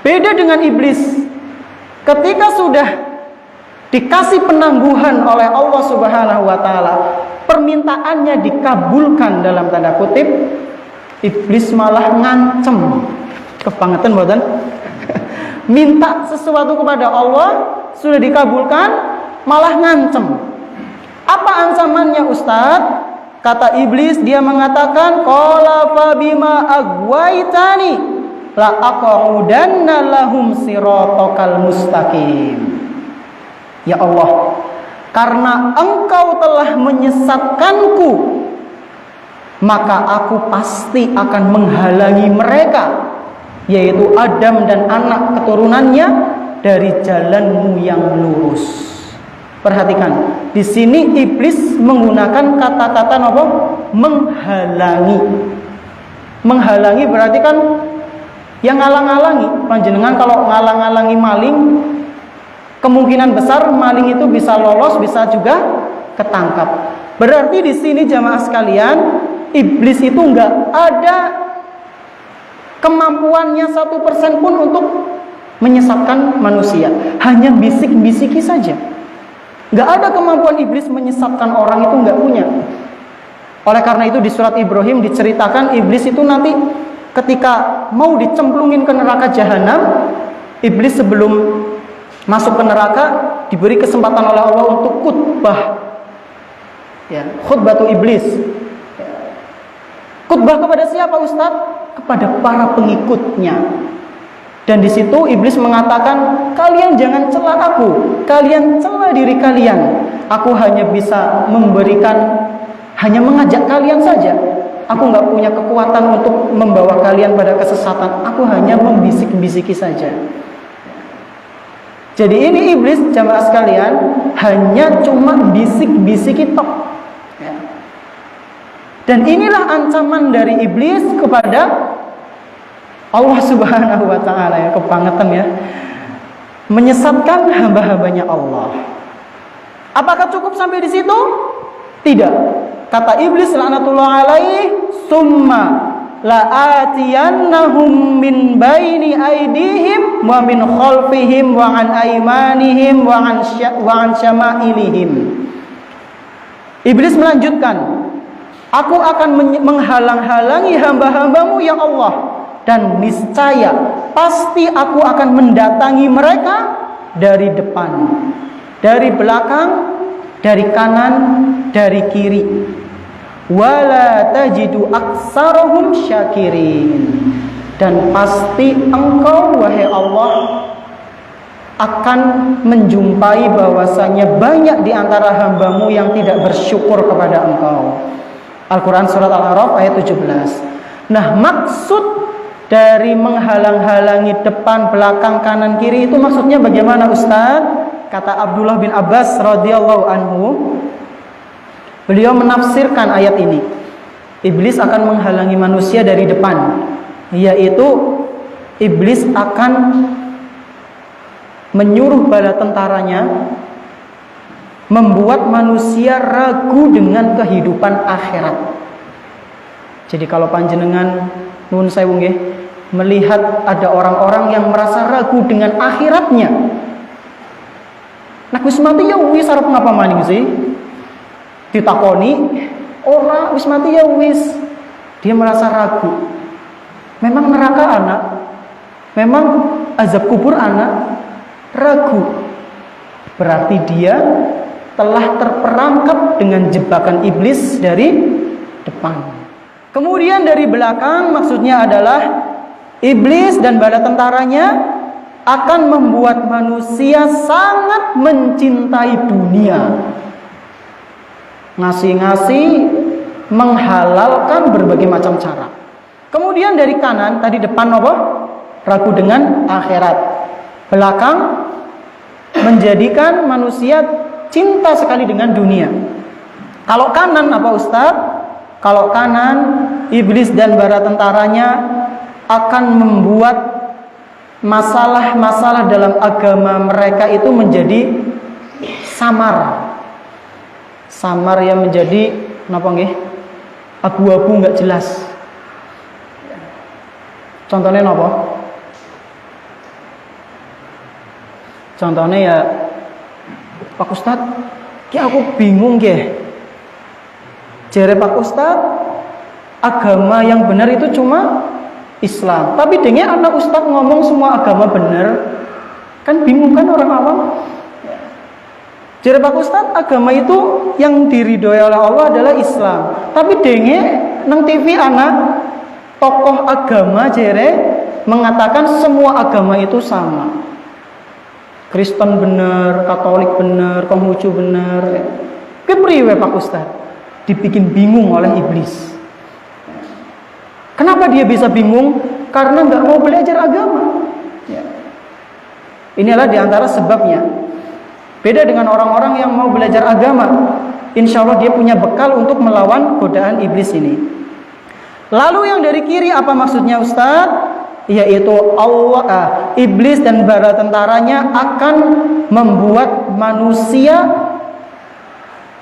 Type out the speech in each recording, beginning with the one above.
Beda dengan iblis. Ketika sudah dikasih penangguhan oleh Allah Subhanahu wa taala, permintaannya dikabulkan dalam tanda kutip, iblis malah ngancem. Kebangetan mboten? Minta sesuatu kepada Allah sudah dikabulkan, malah ngancem. Apa ancamannya, Ustadz? Kata iblis, dia mengatakan, qala fa bima aghwaytani la aqudanna lahum siratal mustaqim. Ya Allah, karena engkau telah menyesatkanku, maka aku pasti akan menghalangi mereka, yaitu Adam dan anak keturunannya, dari jalanmu yang lurus. Perhatikan, di sini iblis menggunakan kata-kata apa? Menghalangi. Menghalangi berarti kan yang ngalang-ngalangi. Panjenengan kalau ngalang-ngalangi maling, kemungkinan besar maling itu bisa lolos, bisa juga ketangkap. Berarti di sini jamaah sekalian, iblis itu enggak ada kemampuannya 1% pun untuk menyesatkan manusia. Hanya bisik-bisiki saja. Enggak ada kemampuan iblis menyesatkan orang, itu enggak punya. Oleh karena itu di surat Ibrahim diceritakan iblis itu nanti ketika mau dicemplungin ke neraka jahanam, iblis sebelum masuk ke neraka diberi kesempatan oleh Allah untuk khutbah. Ya, khutbatu iblis. Khutbah kepada siapa, Ustadz? Kepada para pengikutnya. Dan di situ iblis mengatakan, kalian jangan cela aku, kalian cela diri kalian. Aku hanya bisa memberikan, hanya mengajak kalian saja. Aku nggak punya kekuatan untuk membawa kalian pada kesesatan. Aku hanya membisik-bisiki saja. Jadi ini iblis, jamaah sekalian, hanya cuma bisik-bisiki tok. Ya. Dan inilah ancaman dari iblis kepada Allah Subhanahu wa taala, ya, kebangetan ya. Menyesatkan hamba-hambanya Allah. Apakah cukup sampai di situ? Tidak. Kata iblis laknatullah alaihi, summa la'atiyannahum min baini aydihim wa min khalfihim wa an aymanihim wa an syama'ilihim. Iblis melanjutkan, aku akan menghalang-halangi hamba-hambamu ya Allah, dan niscaya pasti aku akan mendatangi mereka dari depan, dari belakang, dari kanan, dari kiri. Wala tajidu aksarahum syakirin. Dan pasti engkau wahai Allah akan menjumpai bahwasanya banyak di antara hambamu yang tidak bersyukur kepada engkau. Al-Quran surat Al-A'raf ayat 17. Nah, maksud dari menghalang-halangi depan, belakang, kanan, kiri itu maksudnya bagaimana, Ustaz? Kata Abdullah bin Abbas radhiyallahu anhu, beliau menafsirkan ayat ini. Iblis akan menghalangi manusia dari depan, yaitu iblis akan menyuruh bala tentaranya membuat manusia ragu dengan kehidupan akhirat. Jadi kalau panjenengan nun sewu nggih, melihat ada orang-orang yang merasa ragu dengan akhiratnya. Nah, wis mati ya wis arep ngapa maning sih? Ditakoni, ora wis mati ya wis. Dia merasa ragu. Memang neraka anak? Memang azab kubur anak? Ragu. Berarti dia telah terperangkap dengan jebakan iblis dari depan. Kemudian dari belakang maksudnya adalah iblis dan bala tentaranya akan membuat manusia sangat mencintai dunia. Ngasih-ngasih, menghalalkan berbagai macam cara. Kemudian dari kanan, tadi depan apa? Ragu dengan akhirat. Belakang, menjadikan manusia cinta sekali dengan dunia. Kalau kanan apa, Ustaz? Kalau kanan, iblis dan bala tentaranya akan membuat masalah-masalah dalam agama mereka itu menjadi samar. Samar yang menjadi napa nggih? Abu-abu enggak jelas. Contohnya napa? Contohnya ya, Pak Ustadz, aku bingung ya. Jere Pak Ustadz, agama yang benar itu cuma Islam. Tapi dengan anak Ustadz ngomong semua agama benar, kan bingung kan orang awam. Jere Pak Ustadz, agama itu yang diridhoi oleh Allah adalah Islam. Tapi dengan nang TV anak tokoh agama jere mengatakan semua agama itu sama. Kristen bener, Katolik bener, Konghucu bener. Kepriwe Pak Ustadz? Dibikin bingung oleh iblis. Kenapa dia bisa bingung? Karena nggak mau belajar agama. Ya. Inilah diantara sebabnya. Beda dengan orang-orang yang mau belajar agama. Insya Allah dia punya bekal untuk melawan godaan iblis ini. Lalu yang dari kiri apa maksudnya Ustadz? Yaitu iblis dan bala tentaranya akan membuat manusia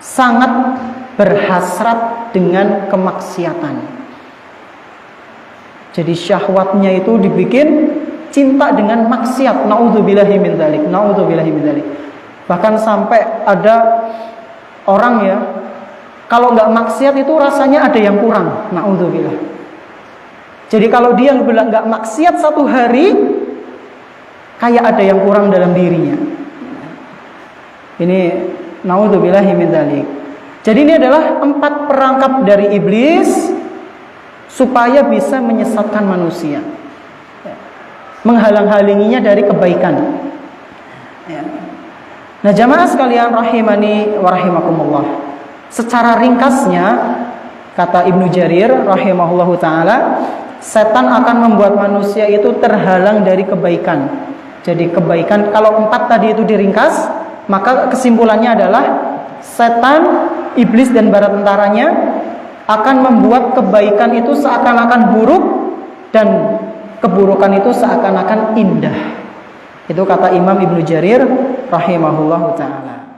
sangat berhasrat dengan kemaksiatan. Jadi syahwatnya itu dibikin cinta dengan maksiat. Naudzubillahi min dzalik. Naudzubillahi min dzalik. Bahkan sampai ada orang ya, kalau nggak maksiat itu rasanya ada yang kurang. Naudzubillah. Jadi kalau dia bilang nggak maksiat satu hari, kayak ada yang kurang dalam dirinya. Ini naudzubillahi min dzalik. Jadi ini adalah 4 perangkap dari iblis supaya bisa menyesatkan manusia, menghalang-halanginya dari kebaikan. Nah jamaah sekalian rahimani wa rahimakumullah, secara ringkasnya kata Ibnu Jarir rahimahullahu taala, setan akan membuat manusia itu terhalang dari kebaikan. Jadi kebaikan, kalau 4 tadi itu diringkas, maka kesimpulannya adalah setan, iblis dan bala tentaranya akan membuat kebaikan itu seakan-akan buruk dan keburukan itu seakan-akan indah. Itu kata Imam Ibnu Jarir rahimahullahu taala.